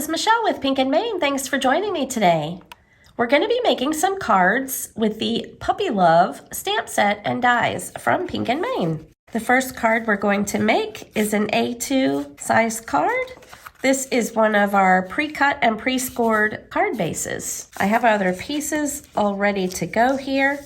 is Michelle with Pink and Maine. Thanks for joining me today. We're going to be making some cards with the Puppy Love stamp set and dies from Pink and Maine. The first card we're going to make is an A2 size card. This is one of our pre-cut and pre-scored card bases. I have other pieces all ready to go here.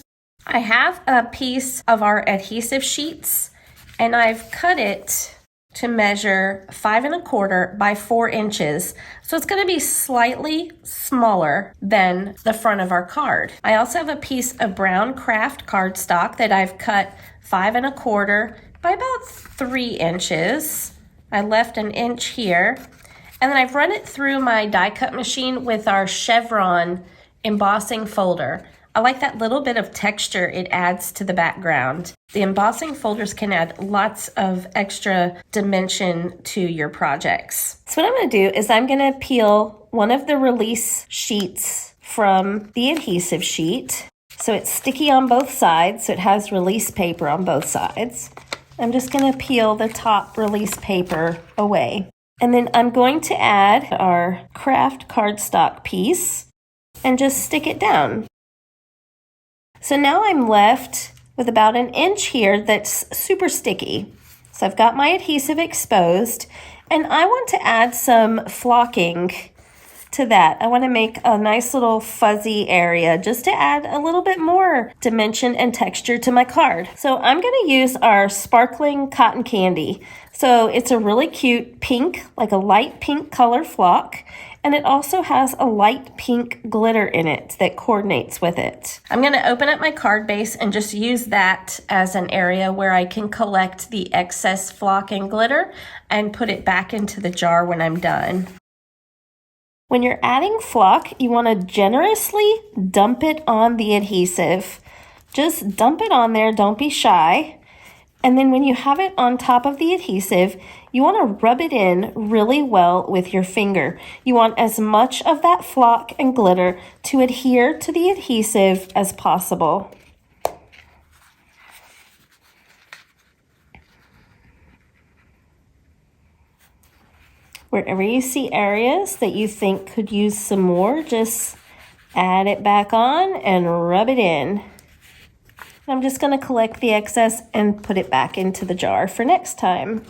I have a piece of our adhesive sheets and I've cut it to measure 5 1/4 by 4 inches. So it's going to be slightly smaller than the front of our card. I also have a piece of brown craft cardstock that I've cut 5 1/4 by about 3 inches. I left an inch here. And then I've run it through my die cut machine with our chevron embossing folder. I like that little bit of texture it adds to the background. The embossing folders can add lots of extra dimension to your projects. So what I'm going to do is I'm going to peel one of the release sheets from the adhesive sheet. So it's sticky on both sides, so it has release paper on both sides. I'm just going to peel the top release paper away. And then I'm going to add our craft cardstock piece and just stick it down. So now I'm left with about an inch here that's super sticky. So I've got my adhesive exposed and I want to add some flocking to that. I want to make a nice little fuzzy area just to add a little bit more dimension and texture to my card. So I'm going to use our sparkling cotton candy. So it's a really cute pink, like a light pink color flock. And it also has a light pink glitter in it that coordinates with it. I'm going to open up my card base and just use that as an area where I can collect the excess flock and glitter and put it back into the jar when I'm done. When you're adding flock, you want to generously dump it on the adhesive. Just dump it on there, don't be shy. And then when you have it on top of the adhesive, you want to rub it in really well with your finger. You want as much of that flock and glitter to adhere to the adhesive as possible. Wherever you see areas that you think could use some more, just add it back on and rub it in. I'm just going to collect the excess and put it back into the jar for next time.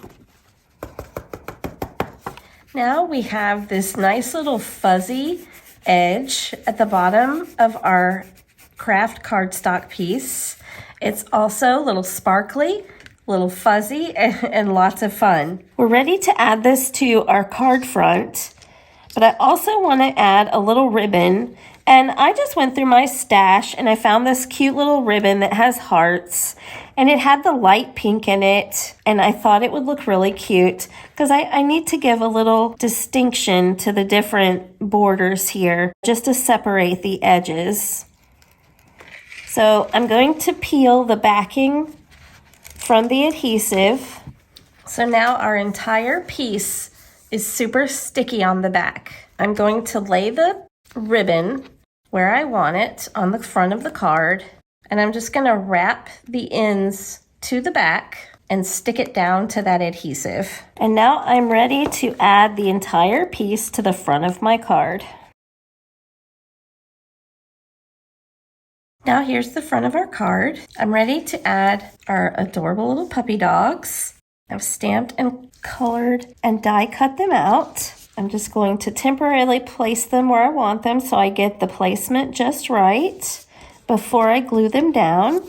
Now we have this nice little fuzzy edge at the bottom of our craft cardstock piece. It's also a little sparkly, a little fuzzy, and lots of fun. We're ready to add this to our card front, but I also want to add a little ribbon. And I just went through my stash and I found this cute little ribbon that has hearts and it had the light pink in it and I thought it would look really cute because I need to give a little distinction to the different borders here just to separate the edges. So I'm going to peel the backing from the adhesive. So now our entire piece is super sticky on the back. I'm going to lay the ribbon where I want it on the front of the card, and I'm just going to wrap the ends to the back and stick it down to that adhesive. And now I'm ready to add the entire piece to the front of my card. Now here's the front of our card. I'm ready to add our adorable little puppy dogs. I've stamped and colored and die cut them out. I'm just going to temporarily place them where I want them so I get the placement just right before I glue them down.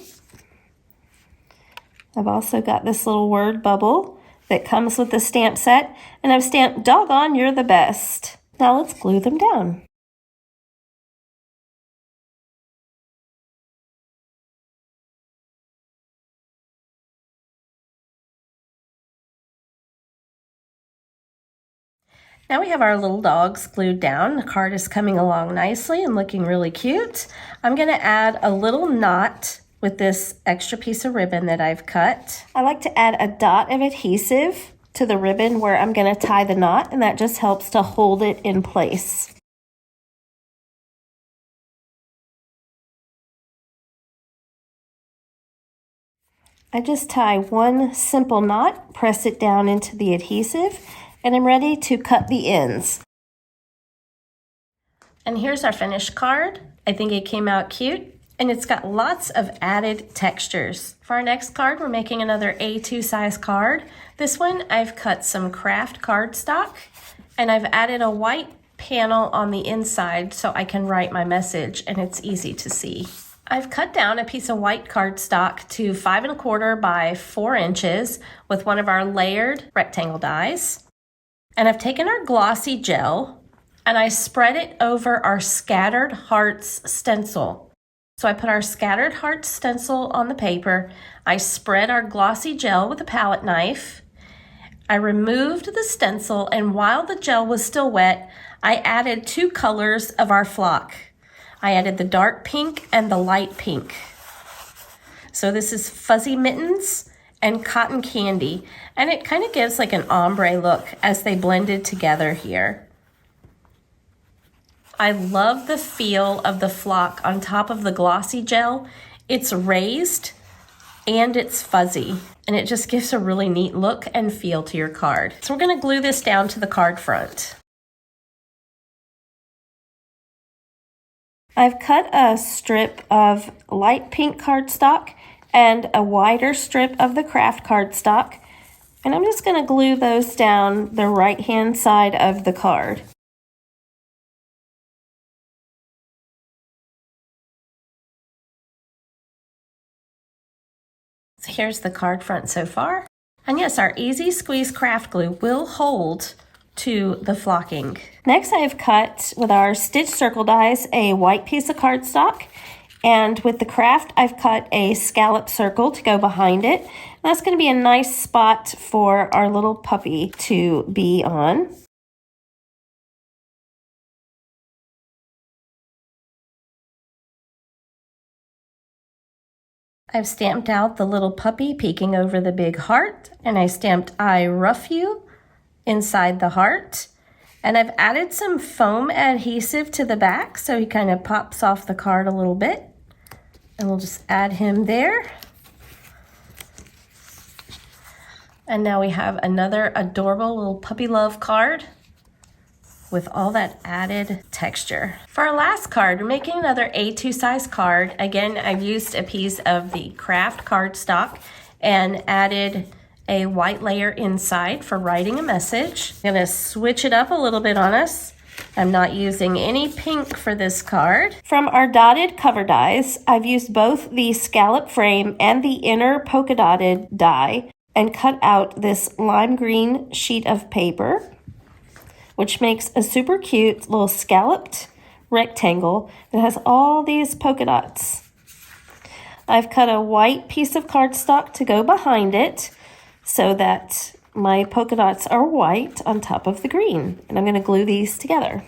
I've also got this little word bubble that comes with the stamp set, and I've stamped "Doggone, you're the best." Now let's glue them down. Now we have our little dogs glued down. The card is coming along nicely and looking really cute. I'm going to add a little knot with this extra piece of ribbon that I've cut. I like to add a dot of adhesive to the ribbon where I'm going to tie the knot, and that just helps to hold it in place. I just tie one simple knot, press it down into the adhesive, and I'm ready to cut the ends. And here's our finished card. I think it came out cute, and it's got lots of added textures. For our next card, we're making another A2 size card. This one, I've cut some craft cardstock, and I've added a white panel on the inside so I can write my message, and it's easy to see. I've cut down a piece of white cardstock to 5 1/4 by 4 inches with one of our layered rectangle dies. And I've taken our glossy gel and I spread it over our scattered hearts stencil. So I put our scattered hearts stencil on the paper. I spread our glossy gel with a palette knife. I removed the stencil, and while the gel was still wet, I added 2 colors of our flock. I added the dark pink and the light pink. So this is Fuzzy Mittens and Cotton Candy, and it kind of gives like an ombre look as they blended together here. I love the feel of the flock on top of the glossy gel. It's raised and it's fuzzy, and it just gives a really neat look and feel to your card. So we're gonna glue this down to the card front. I've cut a strip of light pink cardstock and a wider strip of the craft cardstock, and I'm just gonna glue those down the right-hand side of the card. So here's the card front so far. And yes, our Easy Squeeze craft glue will hold to the flocking. Next, I've cut with our stitch circle dies a white piece of cardstock, and with the craft, I've cut a scallop circle to go behind it. And that's going to be a nice spot for our little puppy to be on. I've stamped out the little puppy peeking over the big heart, and I stamped I rough you inside the heart. And I've added some foam adhesive to the back so he kind of pops off the card a little bit. And we'll just add him there. And now we have another adorable little puppy love card with all that added texture. For our last card, we're making another A2 size card. Again, I've used a piece of the craft cardstock and added a white layer inside for writing a message. I'm gonna switch it up a little bit on us. I'm not using any pink for this card. From our dotted cover dies, I've used both the scallop frame and the inner polka dotted die and cut out this lime green sheet of paper, which makes a super cute little scalloped rectangle that has all these polka dots. I've cut a white piece of cardstock to go behind it so that my polka dots are white on top of the green. And I'm going to glue these together.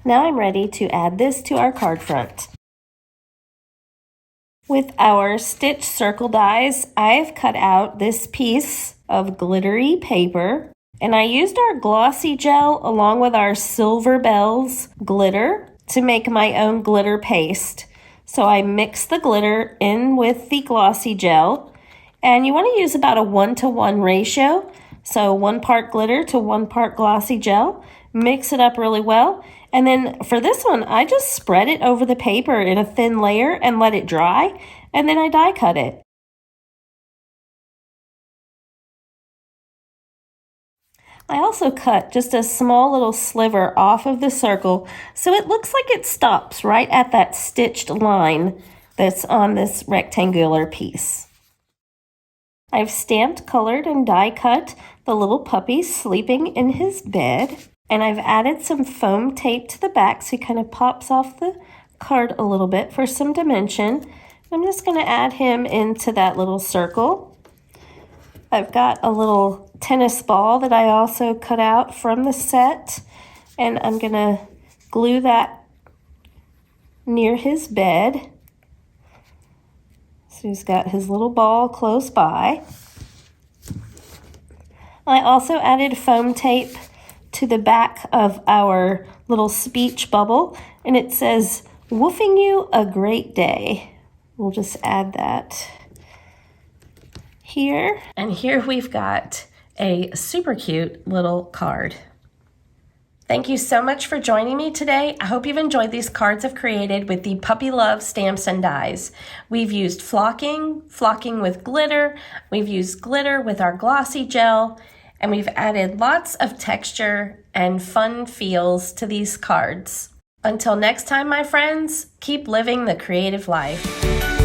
Now I'm ready to add this to our card front. With our stitch circle dies, I've cut out this piece of glittery paper, and I used our glossy gel along with our Silver Bells glitter to make my own glitter paste. So I mixed the glitter in with the glossy gel, and you want to use about a 1-to-1 ratio. So 1 part glitter to 1 part glossy gel. Mix it up really well. And then for this one, I just spread it over the paper in a thin layer and let it dry, and then I die cut it. I also cut just a small little sliver off of the circle so it looks like it stops right at that stitched line that's on this rectangular piece. I've stamped, colored, and die cut the little puppy sleeping in his bed. And I've added some foam tape to the back so he kind of pops off the card a little bit for some dimension. I'm just going to add him into that little circle. I've got a little tennis ball that I also cut out from the set, and I'm going to glue that near his bed. So he's got his little ball close by. I also added foam tape to the back of our little speech bubble, and it says, "Woofing you a great day." We'll just add that here. And here we've got a super cute little card. Thank you so much for joining me today. I hope you've enjoyed these cards I've created with the Puppy Love stamps and dies. We've used flocking with glitter, we've used glitter with our glossy gel, and we've added lots of texture and fun feels to these cards. Until next time, my friends, keep living the creative life.